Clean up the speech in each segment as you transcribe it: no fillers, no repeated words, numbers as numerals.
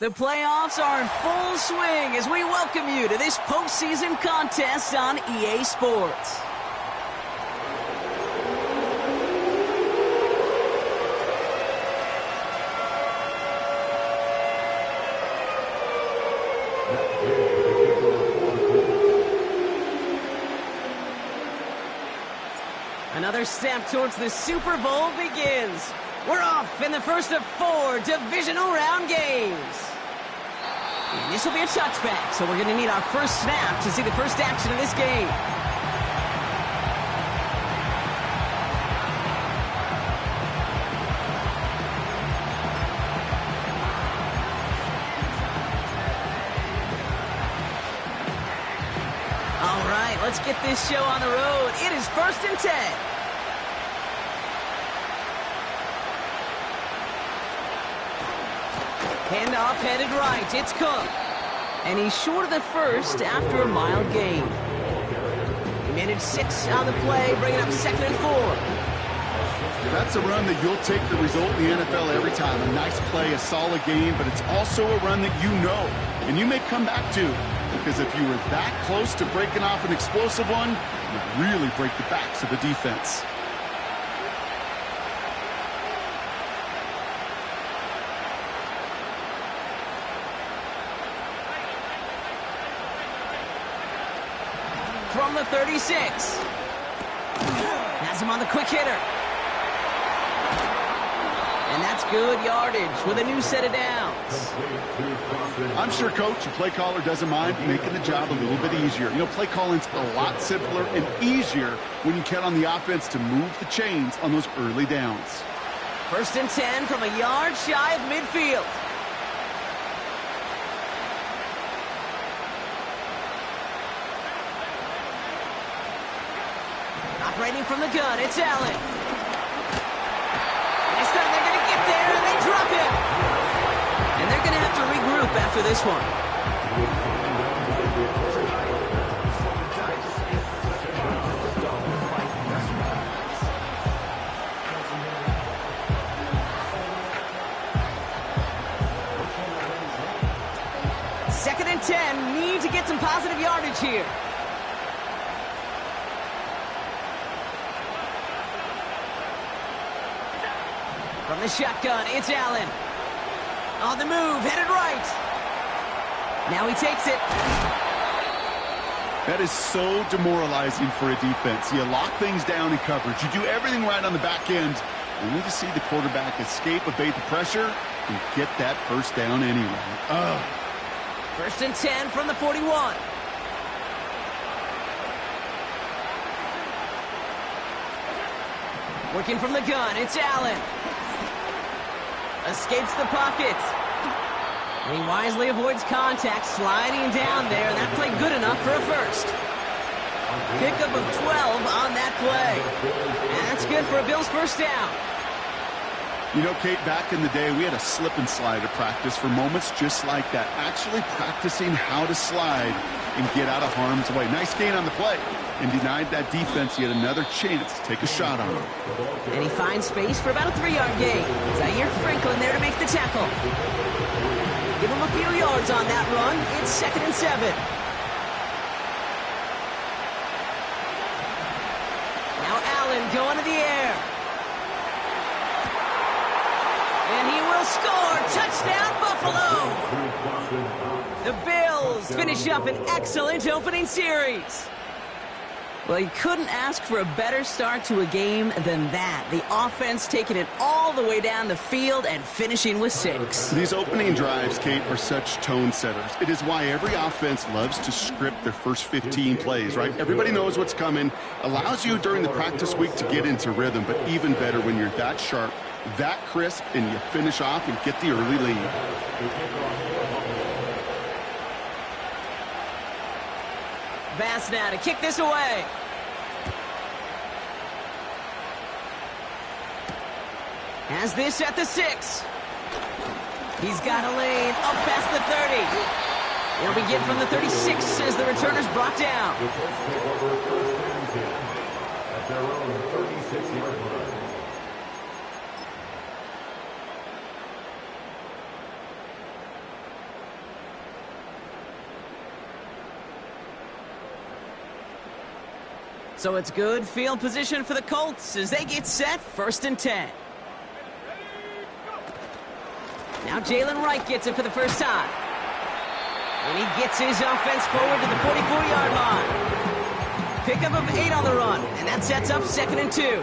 The playoffs are in full swing as we welcome you to this postseason contest on EA Sports. Another step towards the Super Bowl begins. We're off in the first of 4 divisional round games. And this will be a touchback, so we're going to need our first snap to see the first action of this game. All right, let's get this show on the road. It is 1st and 10. Handoff headed right. It's Cook. And he's short of the first after a mild gain. He managed 6 on the play, bringing up 2nd and 4. That's a run that you'll take the result in the NFL every time. A nice play, a solid game, but it's also a run that you know and you may come back to. Because if you were that close to breaking off an explosive one, you'd really break the backs of the defense. From the 36. Has him on the quick hitter. And that's good yardage with a new set of downs. I'm sure coach and play caller doesn't mind making the job a little bit easier. You know, play calling's a lot simpler and easier when you count on the offense to move the chains on those early downs. 1st and 10 from a yard shy of midfield. Operating from the gun, it's Allen. This time they're going to get there, and they drop him. And they're going to have to regroup after this one. Second and 10, need to get some positive yardage here. From the shotgun, it's Allen. On the move, headed right. Now he takes it. That is so demoralizing for a defense. You lock things down in coverage. You do everything right on the back end, only to see the quarterback escape, evade the pressure, and get that first down anyway. Ugh. 1st and 10 from the 41. Working from the gun, it's Allen. Escapes the pocket. And he wisely avoids contact, sliding down there. That played good enough for a first. Pickup of 12 on that play. And that's good for a Bills first down. You know, Kate, back in the day, we had a slip and slide at practice for moments just like that. Actually practicing how to slide and get out of harm's way. Nice gain on the play. And denied that defense yet another chance to take a shot on him. And he finds space for about a 3-yard gain. Zaire Franklin there to make the tackle. Give him a few yards on that run. It's 2nd and 7. Now Allen going to the air. And he will score. Touchdown, Buffalo. The Bills finish up an excellent opening series. Well, you couldn't ask for a better start to a game than that. The offense taking it all the way down the field and finishing with 6. These opening drives, Kate, are such tone setters. It is why every offense loves to script their first 15 plays, right? Everybody knows what's coming. Allows you during the practice week to get into rhythm, but even better when you're that sharp, that crisp, and you finish off and get the early lead. Bass now to kick this away. Has this at the 6. He's got a lane up past the 30. He'll begin from the 36 as the returner's brought down. At their own 36-yard line. So it's good field position for the Colts as they get set 1st and 10. Now Jalen Wright gets it for the first time. And he gets his offense forward to the 44-yard line. Pickup of 8 on the run, and that sets up 2nd and 2.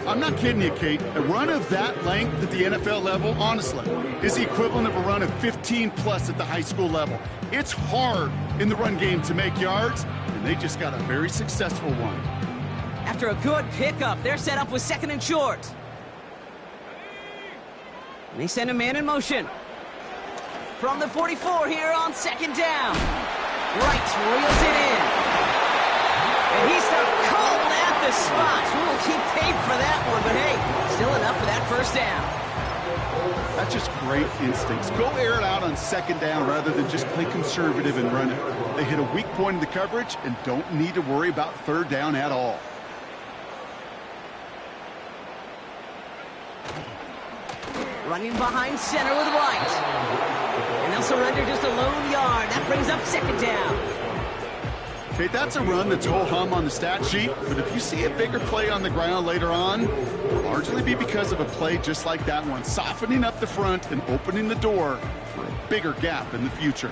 I'm not kidding you, Kate. A run of that length at the NFL level, honestly, is the equivalent of a run of 15-plus at the high school level. It's hard in the run game to make yards, and they just got a very successful one. After a good pickup, they're set up with 2nd and short. And they send a man in motion. From the 44 here on 2nd down. Wright reels it in. And he stopped cold at the spot. We'll keep paid for that one, but hey, still enough for that 1st down. That's just great instincts. Go air it out on 2nd down rather than just play conservative and run it. They hit a weak point in the coverage and don't need to worry about 3rd down at all. Running behind center with Wright. And they'll surrender just a lone yard. That brings up 2nd down. Okay, that's a run that's ho-hum on the stat sheet, but if you see a bigger play on the ground later on, it'll largely be because of a play just like that one, softening up the front and opening the door for a bigger gap in the future.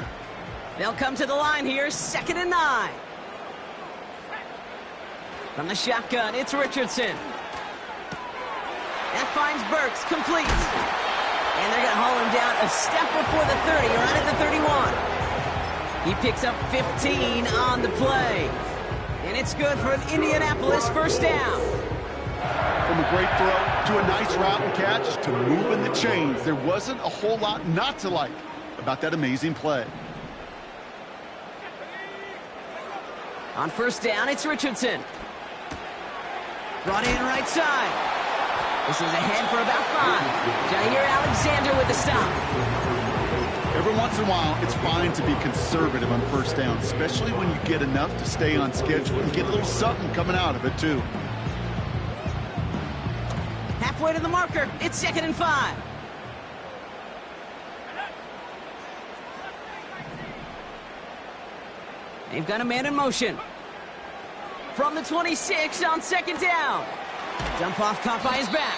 They'll come to the line here, 2nd and 9. From the shotgun, it's Richardson. That finds Burks, complete. And they're going to haul him down a step before the 30, right at the 31. He picks up 15 on the play. And it's good for an Indianapolis 1st down. From a great throw to a nice route and catch to moving the chains, there wasn't a whole lot not to like about that amazing play. On 1st down, it's Richardson. Brought in right side. This is ahead for about 5. Jair Alexander with the stop. Every once in a while, it's fine to be conservative on 1st down, especially when you get enough to stay on schedule and get a little something coming out of it, too. Halfway to the marker, it's 2nd and 5. They've got a man in motion. From the 26 on 2nd down. Dump off caught by his back.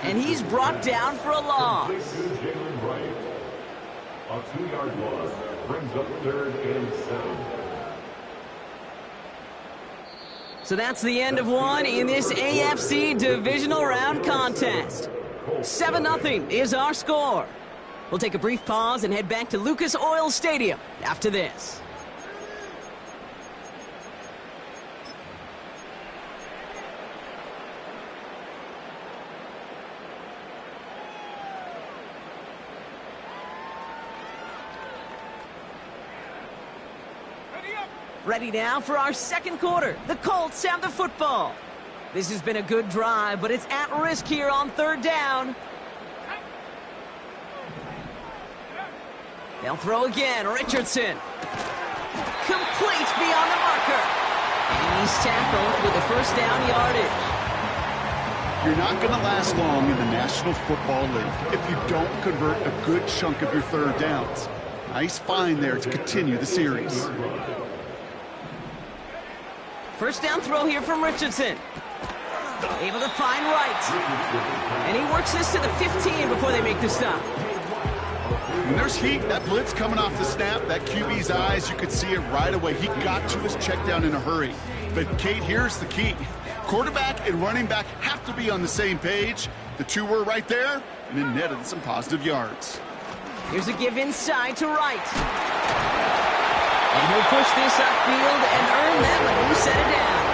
And he's brought down for a loss. A 2-yard loss brings up 3rd and 7. So that's the end of one in this AFC divisional round contest. 7-0 is our score. We'll take a brief pause and head back to Lucas Oil Stadium after this. Ready now for our 2nd quarter. The Colts have the football. This has been a good drive, but it's at risk here on 3rd down. They'll throw again. Richardson. Complete beyond the marker. And he's tackled with the 1st down yardage. You're not going to last long in the National Football League if you don't convert a good chunk of your 3rd downs. Nice find there to continue the series. 1st down throw here from Richardson. Able to find Wright. And he works this to the 15 before they make the stop. When there's heat, that blitz coming off the snap, that QB's eyes, you could see it right away. He got to his check down in a hurry. But, Kate, here's the key. Quarterback and running back have to be on the same page. The two were right there, and it netted some positive yards. Here's a give inside to Wright. And he'll push this upfield and earn them a new set of downs.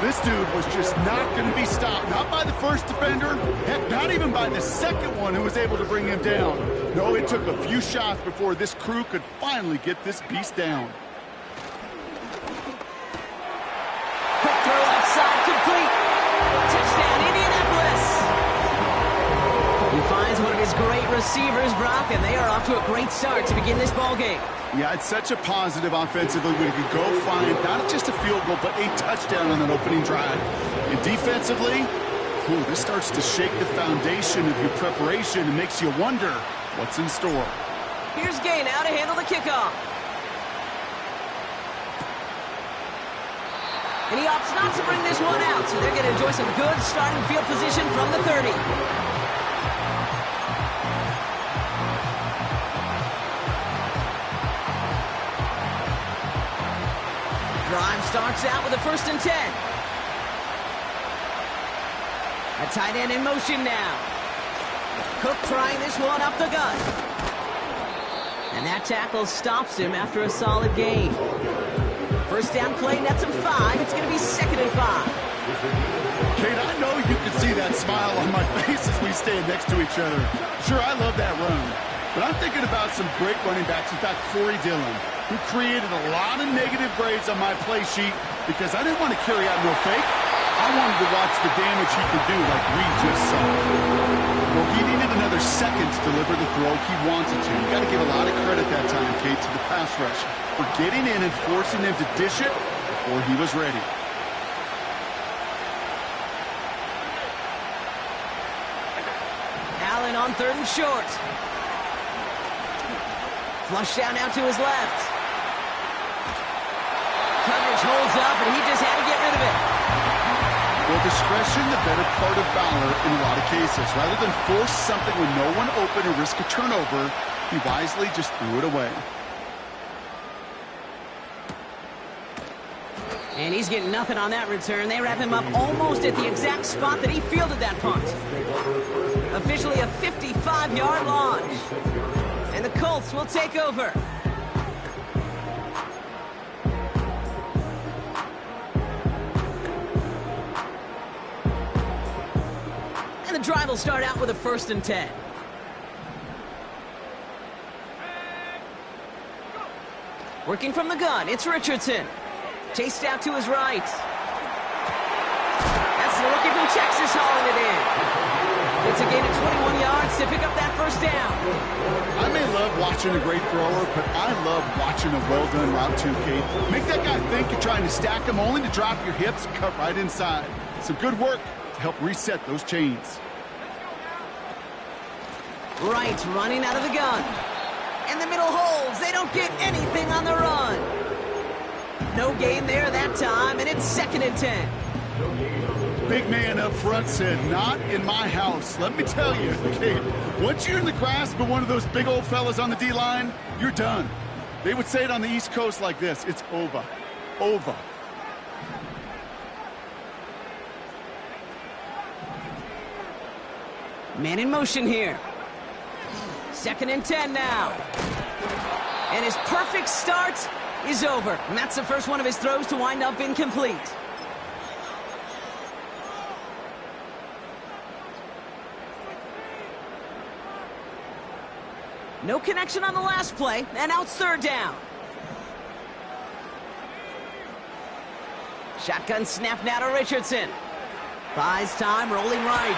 This dude was just not going to be stopped. Not by the first defender. Heck, not even by the 2nd one who was able to bring him down. No, it took a few shots before this crew could finally get this beast down. Quick throw outside, complete. Touchdown, Indianapolis. He finds one of his great receivers, Brock, and they are off to a great start to begin this ballgame. Yeah, it's such a positive offensively when you can go find not just a field goal, but a touchdown on an opening drive. And defensively, this starts to shake the foundation of your preparation and makes you wonder what's in store. Here's Gay now to handle the kickoff. And he opts not to bring this one out, so they're going to enjoy some good starting field position from the 30. Drive starts out with a 1st and 10. A tight end in motion now. Cook trying this one up the gut. And that tackle stops him after a solid gain. First down play, nets him 5. It's going to be 2nd and 5. Kate, I know you can see that smile on my face as we stand next to each other. Sure, I love that run. But I'm thinking about some great running backs. In fact, Corey Dillon, who created a lot of negative grades on my play sheet because I didn't want to carry out no fake. I wanted to watch the damage he could do like we just saw. Well, he needed another second to deliver the throw he wanted to. You got to give a lot of credit that time, Kate, to the pass rush for getting in and forcing him to dish it before he was ready. Allen on 3rd and short. Flush down now to his left. Coverage holds up, and he just had to get rid of it. Well, discretion, the better part of valor in a lot of cases. Rather than force something with no one open and risk a turnover, he wisely just threw it away. And he's getting nothing on that return. They wrap him up almost at the exact spot that he fielded that punt. Officially a 55-yard launch. And the Colts will take over. And the drive will start out with a 1st and 10. Working from the gun, it's Richardson. Chased out to his right. That's the rookie from Texas hauling it in. It's a gain of 21 yards to pick up that 1st down. I may love watching a great thrower, but I love watching a well-done route too, Kate. Make that guy think you're trying to stack him only to drop your hips and cut right inside. Some good work to help reset those chains. Right, running out of the gun. And the middle holds. They don't get anything on the run. No gain there that time, and it's 2nd and 10. Big man up front said, not in my house. Let me tell you, Kate, once you're in the grasp of one of those big old fellas on the D-line, you're done. They would say it on the East Coast like this, it's over. Over. Man in motion here. 2nd and 10 now. And his perfect start is over. And that's the first one of his throws to wind up incomplete. No connection on the last play, and now it's 3rd down. Shotgun snap now to Richardson. Buys time, rolling right.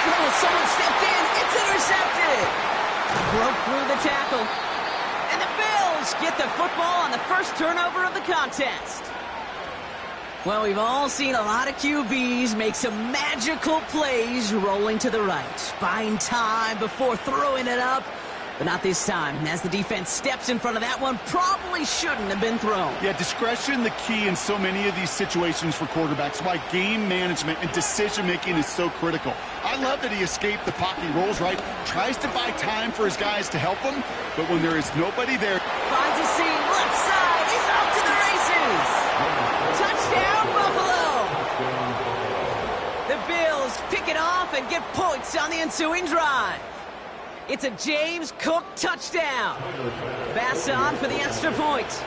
Oh, someone stepped in. It's intercepted. Broke through the tackle. And the Bills get the football on the first turnover of the contest. Well, we've all seen a lot of QBs make some magical plays rolling to the right. Buying time before throwing it up. But not this time, as the defense steps in front of that one, probably shouldn't have been thrown. Yeah, discretion the key in so many of these situations for quarterbacks. Why game management and decision-making is so critical. I love that he escaped the pocket, rolls right, tries to buy time for his guys to help him, but when there is nobody there... Finds a seam, left side, he's off to the races! Touchdown, Buffalo! The Bills pick it off and get points on the ensuing drive. It's a James Cook touchdown. Pass on for the extra point.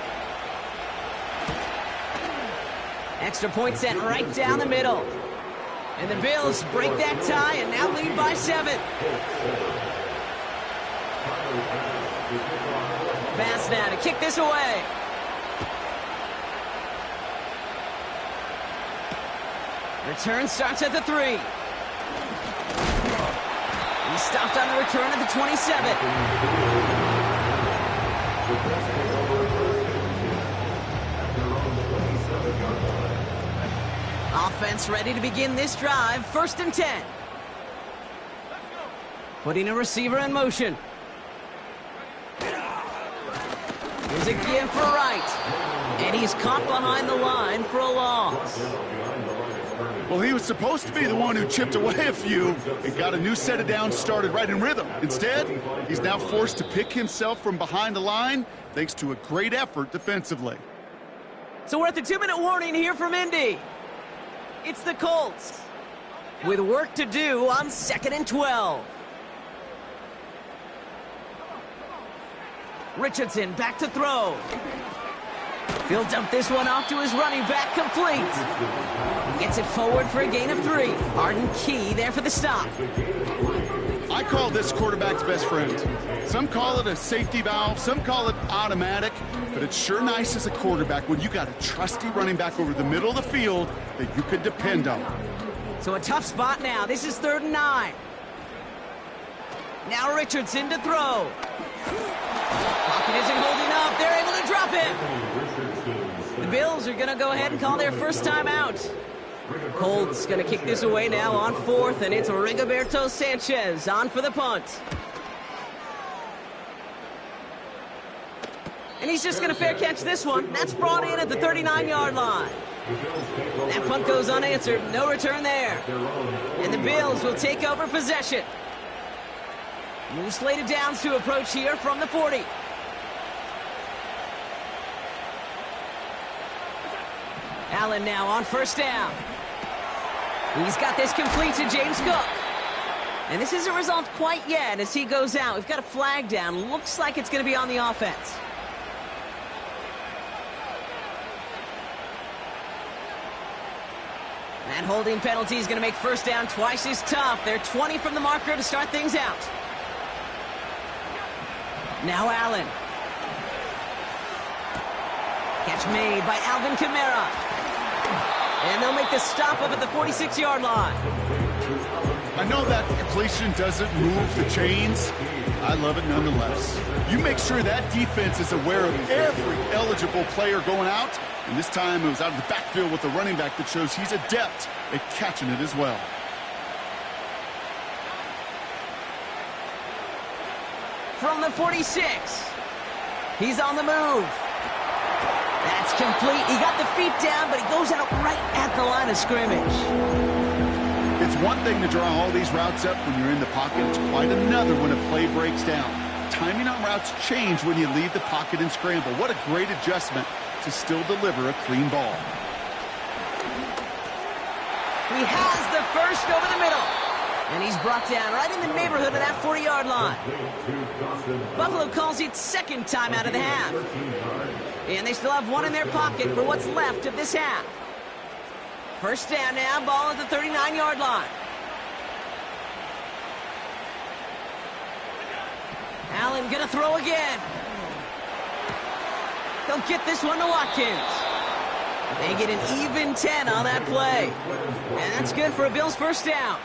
Extra point sent right down the middle. And the Bills break that tie and now lead by 7. Pass now to kick this away. Return starts at the 3. He stopped on the return at the 27. Offense ready to begin this drive. 1st and 10. Putting a receiver in motion. Here's a give for Wright. And he's caught behind the line for a loss. Well, he was supposed to be the one who chipped away a few and got a new set of downs started right in rhythm. Instead, he's now forced to pick himself from behind the line thanks to a great effort defensively. So we're at the 2-minute warning here from Indy. It's the Colts with work to do on 2nd and 12. Richardson back to throw. He'll dump this one off to his running back, complete. Gets it forward for a gain of 3. Arden Key there for the stop. I call this quarterback's best friend. Some call it a safety valve, some call it automatic, but it's sure nice as a quarterback when you got a trusty running back over the middle of the field that you could depend on. So a tough spot now. This is 3rd and 9. Now Richardson to throw. Pocket isn't holding up. They're able to drop it. The Bills are going to go ahead and call their first time out. Colts going to kick this away now on 4th, and it's Rigoberto Sanchez on for the punt. And he's just going to fair catch this one. That's brought in at the 39-yard line. That punt goes unanswered. No return there. And the Bills will take over possession. New slated downs to approach here from the 40. Allen now on 1st down. He's got this complete to James Cook. And this isn't resolved quite yet as he goes out. We've got a flag down. Looks like it's going to be on the offense. That holding penalty is going to make 1st down twice as tough. They're 20 from the marker to start things out. Now Allen. Catch made by Alvin Kamara. And they'll make the stop up at the 46-yard line. I know that completion doesn't move the chains. I love it nonetheless. You make sure that defense is aware of every eligible player going out. And this time it was out of the backfield with the running back that shows he's adept at catching it as well. From the 46, he's on the move. That's complete. He got the feet down, but he goes out right at the line of scrimmage. It's one thing to draw all these routes up when you're in the pocket. It's quite another when a play breaks down. Timing on routes change when you leave the pocket and scramble. What a great adjustment to still deliver a clean ball. He has the first over the middle. And he's brought down right in the neighborhood of that 40-yard line. Buffalo calls it 2nd time out of the half. And they still have one in their pocket for what's left of this half. 1st down now, ball at the 39-yard line. Allen gonna throw again. They'll get this one to Watkins. They get an even 10 on that play. And that's good for a Bills 1st down.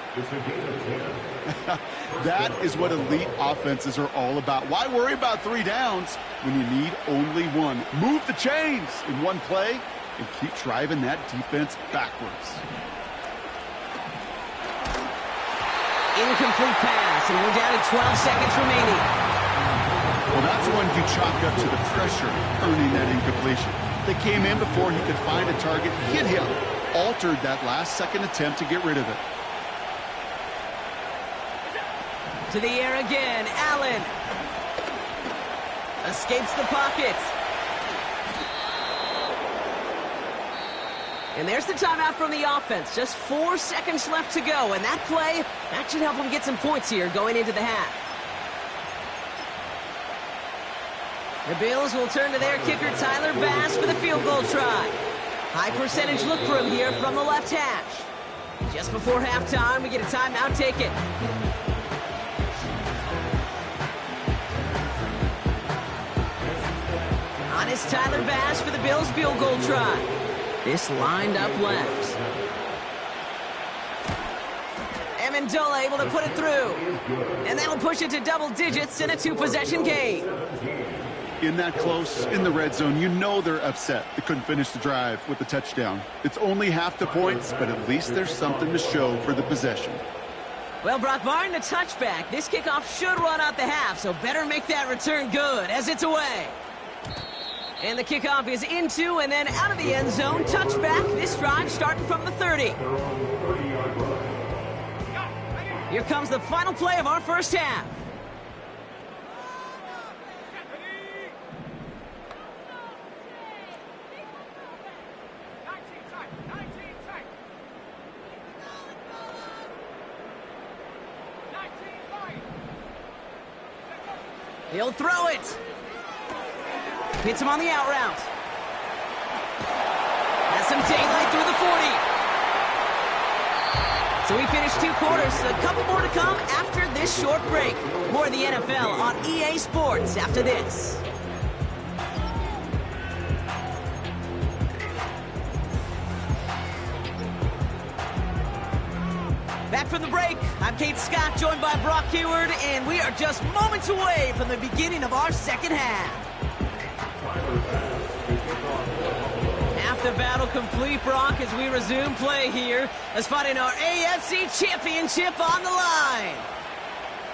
That is what elite offenses are all about. Why worry about 3 downs when you need only 1? Move the chains in one play and keep driving that defense backwards. Incomplete pass, and we're down to 12 seconds remaining. Well, that's when you chalk up to the pressure earning that incompletion. They came in before he could find a target, hit him, altered that last-second attempt to get rid of it. To the air again, Allen. Escapes the pocket. And there's the timeout from the offense. Just 4 seconds left to go. And that play, that should help them get some points here going into the half. The Bills will turn to their kicker, Tyler Bass, for the field goal try. High percentage look for him here from the left hash. Just before halftime, we get a timeout taken. On is Tyler Bass for the Bills field goal try. This lined up left. Amendola able to put it through. And that'll push it to double digits in a 2-possession game. In that close, in the red zone, you know they're upset they couldn't finish the drive with the touchdown. It's only half the points, but at least there's something to show for the possession. Well, Brock, barring the touchback, this kickoff should run out the half, so better make that return good as it's away. And the kickoff is into and then out of the end zone. Touchback. This drive starting from the 30. Here comes the final play of our first half. He'll throw it. Hits him on the out route. Has some daylight through the 40. So we finished 2 quarters. A couple more to come after this short break. More of the NFL on EA Sports after this. Back from the break, I'm Kate Scott, joined by Brock Hayward, and we are just moments away from the beginning of our second half. Half the battle complete, Brock, as we resume play here, as fighting our AFC Championship on the line.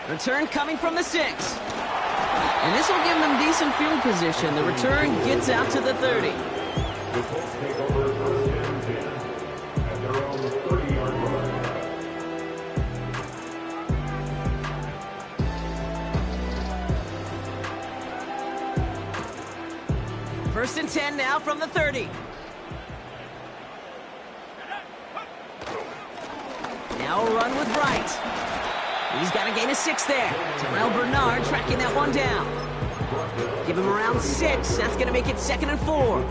Return coming from the 6. And this will give them decent field position. The return gets out to the 30. The Colts take over first and 10 at their own 30-yard line. First and 10 now from the 30. Now a run with Wright. He's got a gain of 6 there. Terrell Bernard tracking that one down. Give him around 6. That's going to make it 2nd and 4.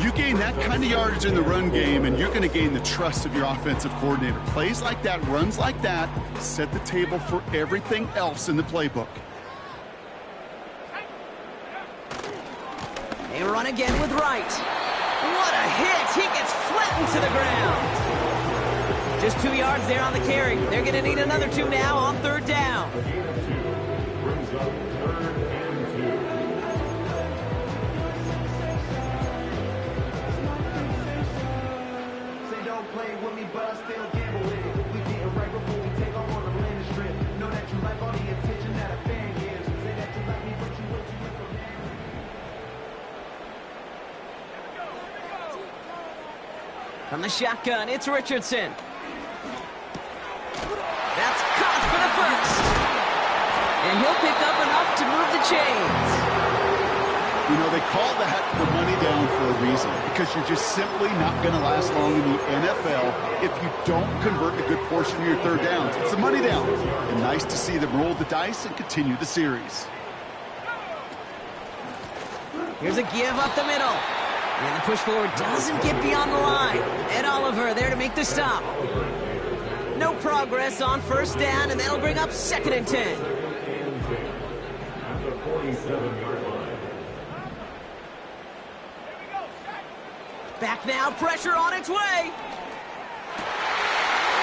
You gain that kind of yardage in the run game, and you're going to gain the trust of your offensive coordinator. Plays like that, runs like that, set the table for everything else in the playbook. They run again with Wright. What a hit! He gets flattened to the ground. Just 2 yards there on the carry. They're going to need another 2 now on 3rd down. Brings up 3rd and 2. Say don't play with me, but I still gamble with it. We getting right before we take off on the landing strip. Know that you like all the attention that a fan gives. Say that you like me, but you wait till you from there. From the shotgun, it's Richardson. That's caught for the first. And he'll pick up enough to move the chains. You know, they call that the money down for a reason, because you're just simply not going to last long in the NFL if you don't convert a good portion of your 3rd downs. It's a money down. And nice to see them roll the dice and continue the series. Here's a give up the middle. And the push forward doesn't get beyond the line. Ed Oliver there to make the stop. No progress on 1st down, and that'll bring up 2nd and 10. At the 47-yard line. Back now, pressure on its way.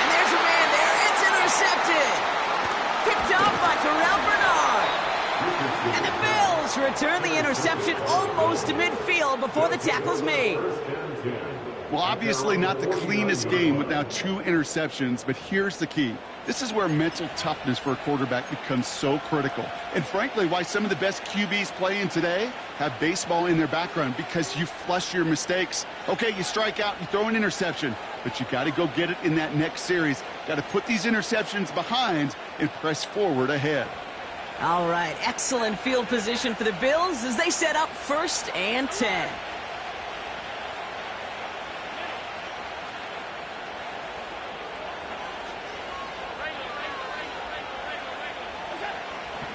And there's a man there. It's intercepted. Picked up by Terrell Bernard. And the Bills return the interception almost to midfield before the tackle's made. Well, obviously not the cleanest game with now 2 interceptions, but here's the key. This is where mental toughness for a quarterback becomes so critical. And frankly, why some of the best QBs playing today have baseball in their background, because you flush your mistakes. Okay, you strike out, you throw an interception, but you got to go get it in that next series. Got to put these interceptions behind and press forward ahead. All right, excellent field position for the Bills as they set up 1st and 10.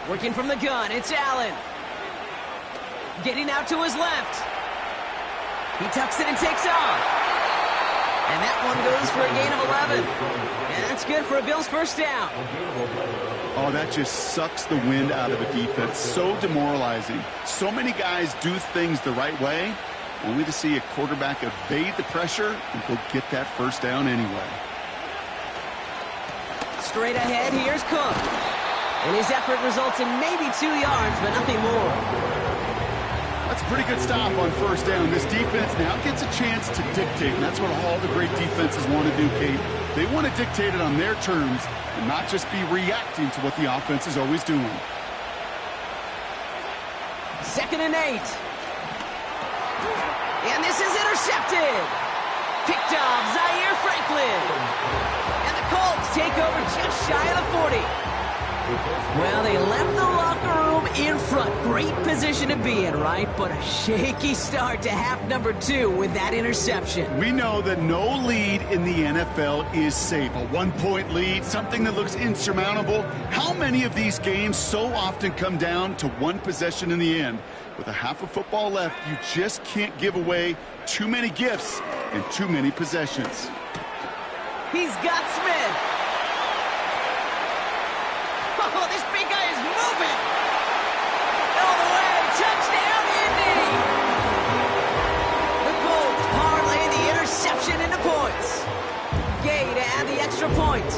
Working from the gun, it's Allen. Getting out to his left. He tucks it and takes off. And that one goes for a gain of 11. And that's good for a Bills 1st down. Oh, that just sucks the wind out of a defense. So demoralizing. So many guys do things the right way, only to see a quarterback evade the pressure and go get that 1st down anyway. Straight ahead, here's Cook. And his effort results in maybe 2 yards, but nothing more. That's a pretty good stop on 1st down. This defense now gets a chance to dictate, and that's what all the great defenses want to do, Kate. They want to dictate it on their terms and not just be reacting to what the offense is always doing. 2nd and 8. And this is intercepted. Picked off Zaire Franklin. And the Colts take over just shy of the 40. Well, they left the locker room in front. Great position to be in, right? But a shaky start to half number 2 with that interception. We know that no lead in the NFL is safe. A one-point lead, something that looks insurmountable. How many of these games so often come down to one possession in the end? With a half of football left, you just can't give away too many gifts and too many possessions. He's got Smith. Oh, this big guy is moving. All the way. Touchdown, Indy. The Colts parlay the interception into points. Gay to add the extra point.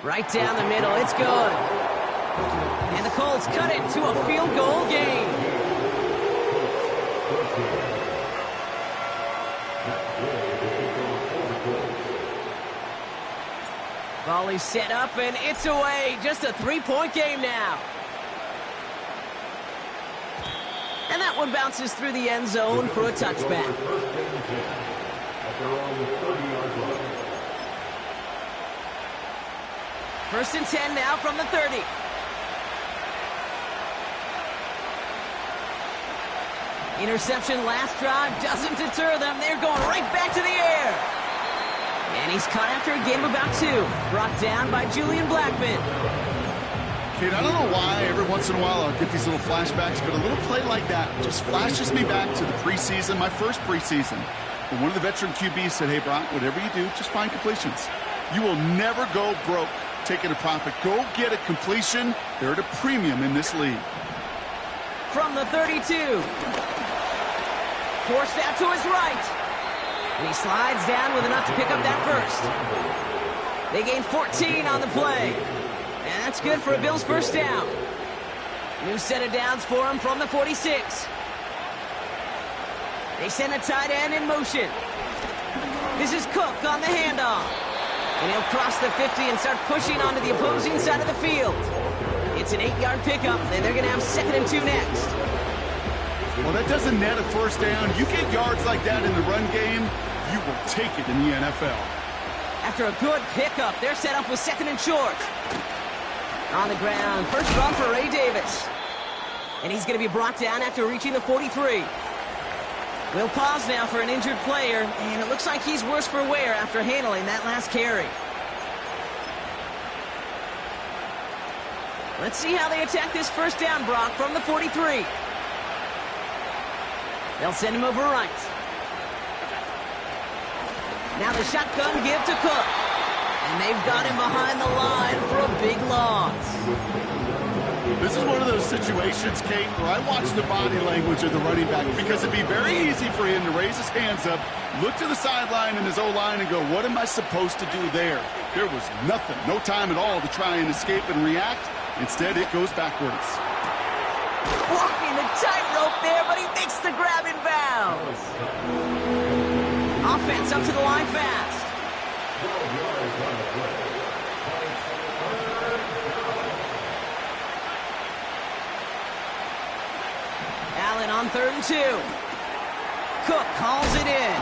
Right down the middle. It's good. And the Colts cut it to a field goal game. Volley set up, and it's away. Just a 3-point game now. And that one bounces through the end zone for a touchback. First and 10 now from the 30. Interception last drive doesn't deter them. They're going right back to the air. And he's caught after a gain of about 2. Brought down by Julian Blackman. Kid, I don't know why every once in a while I'll get these little flashbacks, but a little play like that just flashes me back to the preseason, my first preseason. When one of the veteran QBs said, hey, Brock, whatever you do, just find completions. You will never go broke taking a profit. Go get a completion. They're at a premium in this league. From the 32. Forced out to his right. And he slides down with enough to pick up that first. They gain 14 on the play. And that's good for a Bills first down. New set of downs for him from the 46. They send a tight end in motion. This is Cook on the handoff. And he'll cross the 50 and start pushing onto the opposing side of the field. It's an 8-yard pickup, and they're going to have 2nd and 2 next. Well, that doesn't net a first down. You get yards like that in the run game, you will take it in the NFL. After a good pickup, they're set up with 2nd and short. On the ground, first run for Ray Davis. And he's going to be brought down after reaching the 43. We'll pause now for an injured player, and it looks like he's worse for wear after handling that last carry. Let's see how they attack this first down, Brock, from the 43. They'll send him over right. Now the shotgun give to Cook. And they've got him behind the line for a big loss. This is one of those situations, Kate, where I watch the body language of the running back because it'd be very easy for him to raise his hands up, look to the sideline and his O-line and go, what am I supposed to do there? There was nothing, no time at all to try and escape and react. Instead, it goes backwards. Walking the tightrope there, but he makes the grab in bounds. Offense up to the line fast. Allen on 3rd and 2. Cook calls it in.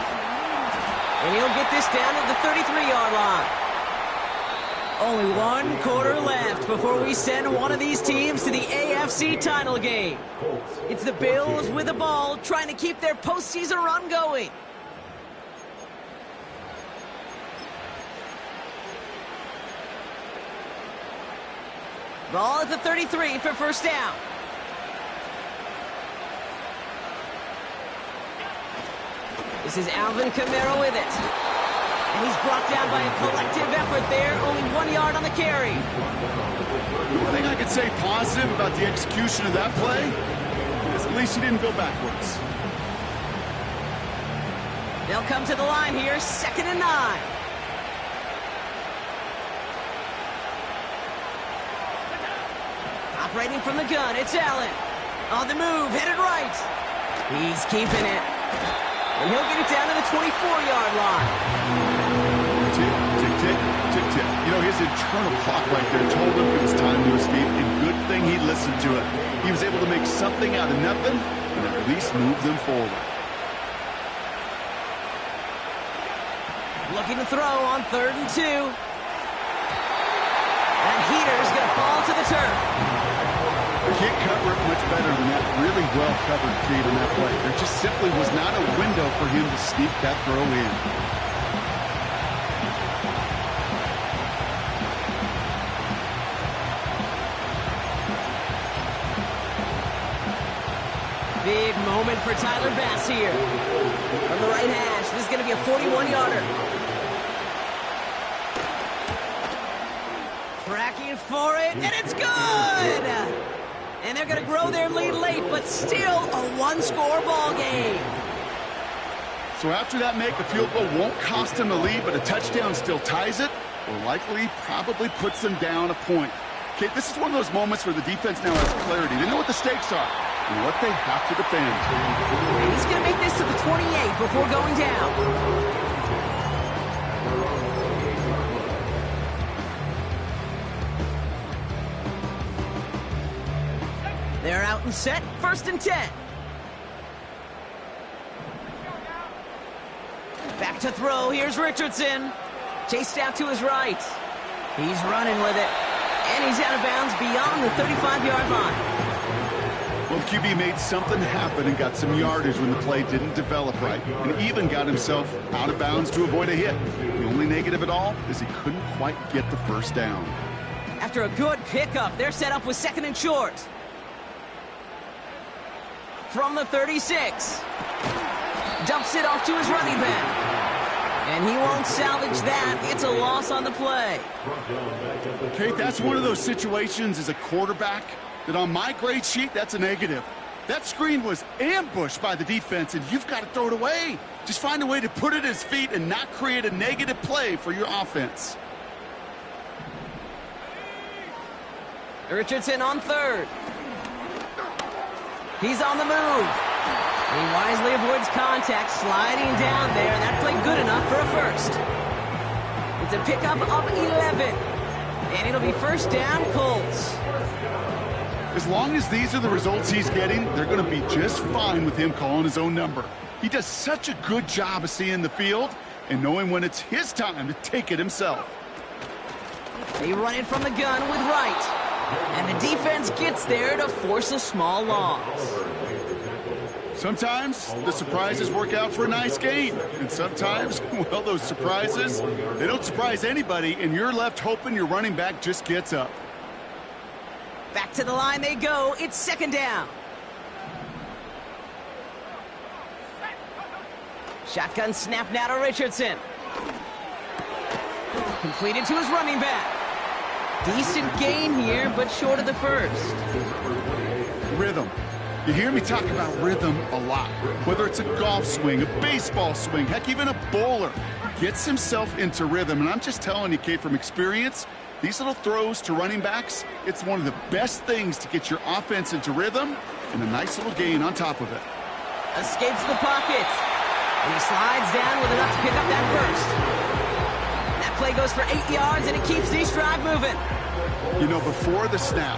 And he'll get this down to the 33-yard line. Only 1 quarter left before we send one of these teams to the AFC title game. It's the Bills with the ball trying to keep their postseason run going. Ball at the 33 for first down. This is Alvin Kamara with it. And he's brought down by a collective effort there. Only 1 yard on the carry. One thing I could say positive about the execution of that play is at least he didn't go backwards. They'll come to the line here, 2nd and 9. Operating from the gun, it's Allen. On the move, headed right. He's keeping it. And he'll get it down to the 24-yard line. Tick, tick, tick, tick, yet. You know, his internal clock right there told him it was time to escape, and good thing he listened to it. He was able to make something out of nothing and at least move them forward. Looking to throw on 3rd and 2. That heater's going to fall to the turf. Can't cover it much better than that really well-covered feed on that play. There just simply was not a window for him to sneak that throw in. Big moment for Tyler Bass here. From the right hash, this is going to be a 41-yarder. Tracking for it, and it's good! And they're going to grow their lead late, but still a one-score ball game. So after that make, a field goal won't cost them the lead, but a touchdown still ties it, or likely probably puts them down a point. Okay, this is one of those moments where the defense now has clarity. They know what the stakes are and what they have to defend. And he's going to make this to the 28 before going down. They're out and set, 1st and 10. Back to throw, here's Richardson. Chased out to his right. He's running with it. And he's out of bounds beyond the 35-yard line. Well, the QB made something happen and got some yardage when the play didn't develop right, and even got himself out of bounds to avoid a hit. The only negative at all is he couldn't quite get the first down. After a good pickup, they're set up with 2nd and short. From the 36. Dumps it off to his running back. And he won't salvage that. It's a loss on the play. Okay, that's one of those situations as a quarterback that on my grade sheet, that's a negative. That screen was ambushed by the defense, and you've got to throw it away. Just find a way to put it at his feet and not create a negative play for your offense. Richardson on 3rd. He's on the move. He wisely avoids contact, sliding down there, and that played good enough for a first. It's a pickup of 11, and it'll be 1st down, Colts. As long as these are the results he's getting, they're going to be just fine with him calling his own number. He does such a good job of seeing the field and knowing when it's his time to take it himself. They run it from the gun with right, and the defense gets there to force a small loss. Sometimes the surprises work out for a nice game, and sometimes, well, those surprises, they don't surprise anybody, and you're left hoping your running back just gets up. Back to the line they go. It's 2nd down. Shotgun snap now to Richardson. Completed to his running back. Decent gain here, but short of the first. Rhythm. You hear me talk about rhythm a lot. Whether it's a golf swing, a baseball swing, heck, even a bowler gets himself into rhythm. And I'm just telling you, Kate, from experience, these little throws to running backs, it's one of the best things to get your offense into rhythm and a nice little gain on top of it. Escapes the pocket. And he slides down with enough to pick up that first. That play goes for 8 yards, and it keeps the drive moving. You know, before the snap,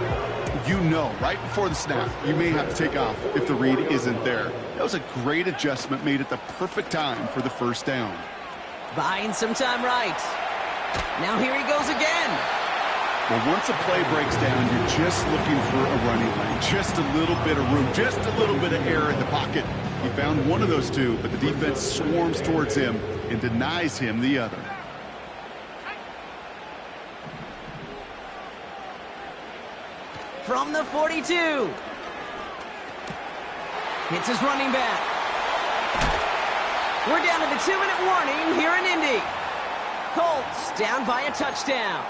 right before the snap, you may have to take off if the read isn't there. That was a great adjustment made at the perfect time for the 1st down. Buying some time right. Now here he goes again. Well, once a play breaks down, you're just looking for a running lane. Just a little bit of room, just a little bit of air in the pocket. He found one of those two, but the defense swarms towards him and denies him the other. From the 42. Hits his running back. We're down to the 2-minute warning here in Indy. Colts down by a touchdown.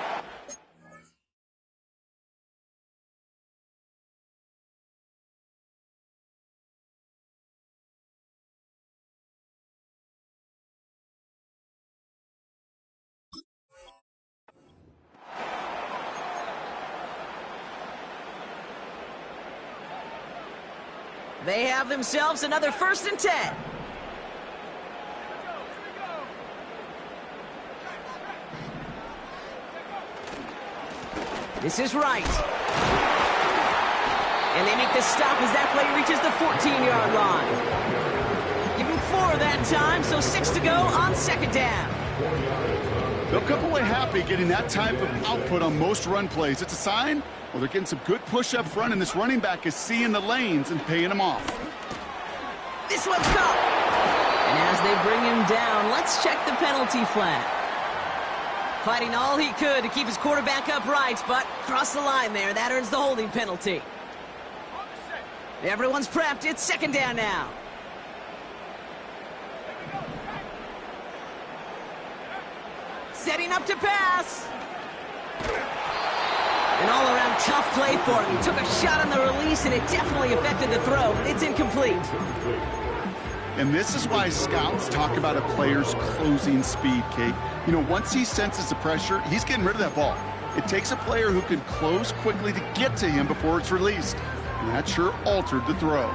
They have themselves another 1st and 10. This is right. And they make the stop as that play reaches the 14-yard line. Give him 4 that time, so 6 to go on second down. They'll come away happy getting that type of output on most run plays. It's a sign, well, they're getting some good push up front, and this running back is seeing the lanes and paying them off. This one's caught. And as they bring him down, let's check the penalty flag. Fighting all he could to keep his quarterback upright, but crossed the line there. That earns the holding penalty. Everyone's prepped. It's second down now. Setting up to pass. An all-around tough play for him. He took a shot on the release, and it definitely affected the throw. It's incomplete. And this is why scouts talk about a player's closing speed, Kate. You know, once he senses the pressure, he's getting rid of that ball. It takes a player who can close quickly to get to him before it's released. And that sure altered the throw.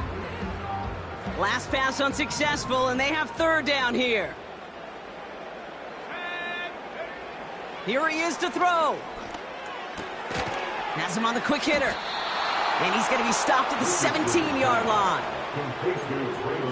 Last pass unsuccessful, and they have third down here. Here he is to throw. Has him on the quick hitter. And he's going to be stopped at the 17-yard line.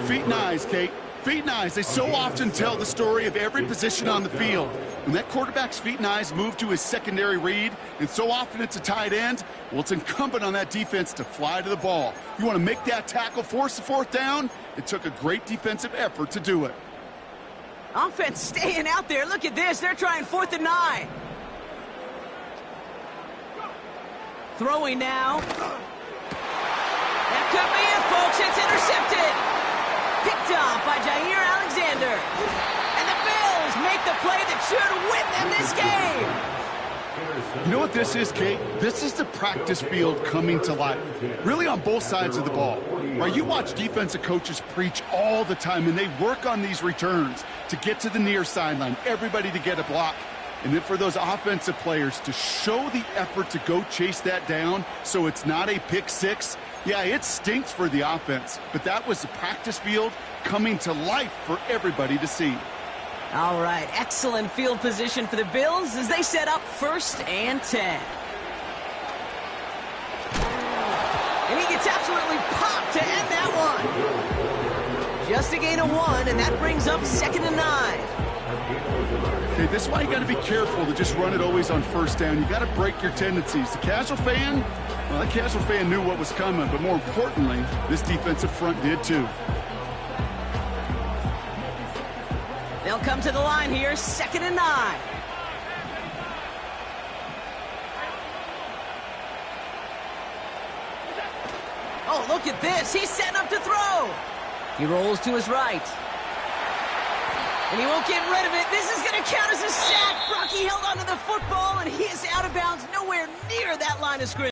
Feet and eyes, Kate. Feet and eyes. They so often tell the story of every position on the field. When that quarterback's feet and eyes move to his secondary read, and so often it's a tight end, well, it's incumbent on that defense to fly to the ball. You want to make that tackle, force the fourth down? It took a great defensive effort to do it. Offense staying out there. Look at this. They're trying 4th and 9. Throwing now. That could be it, folks. It's intercepted. Picked off by Jair Alexander. And the Bills make the play that should win them this game. You know what this is, Kate? This is the practice field coming to life. Really on both sides of the ball. Right, you watch defensive coaches preach all the time, and they work on these returns to get to the near sideline, everybody to get a block. And then for those offensive players to show the effort to go chase that down so it's not a pick six, yeah, it stinks for the offense. But that was the practice field coming to life for everybody to see. All right, excellent field position for the Bills as they set up 1st and 10. And he gets absolutely popped to end that one. Just a gain of 1, and that brings up 2nd and 9. Okay, this is why you got to be careful to just run it always on 1st down. You got to break your tendencies. The casual fan, well, that casual fan knew what was coming, but more importantly, this defensive front did too. They'll come to the line here, 2nd and 9. Oh, look at this. He's setting up to throw. He rolls to his right. And he won't get rid of it. This is going to count as a sack. Brocky held onto the football, and he is out of bounds nowhere near that line of scrimmage.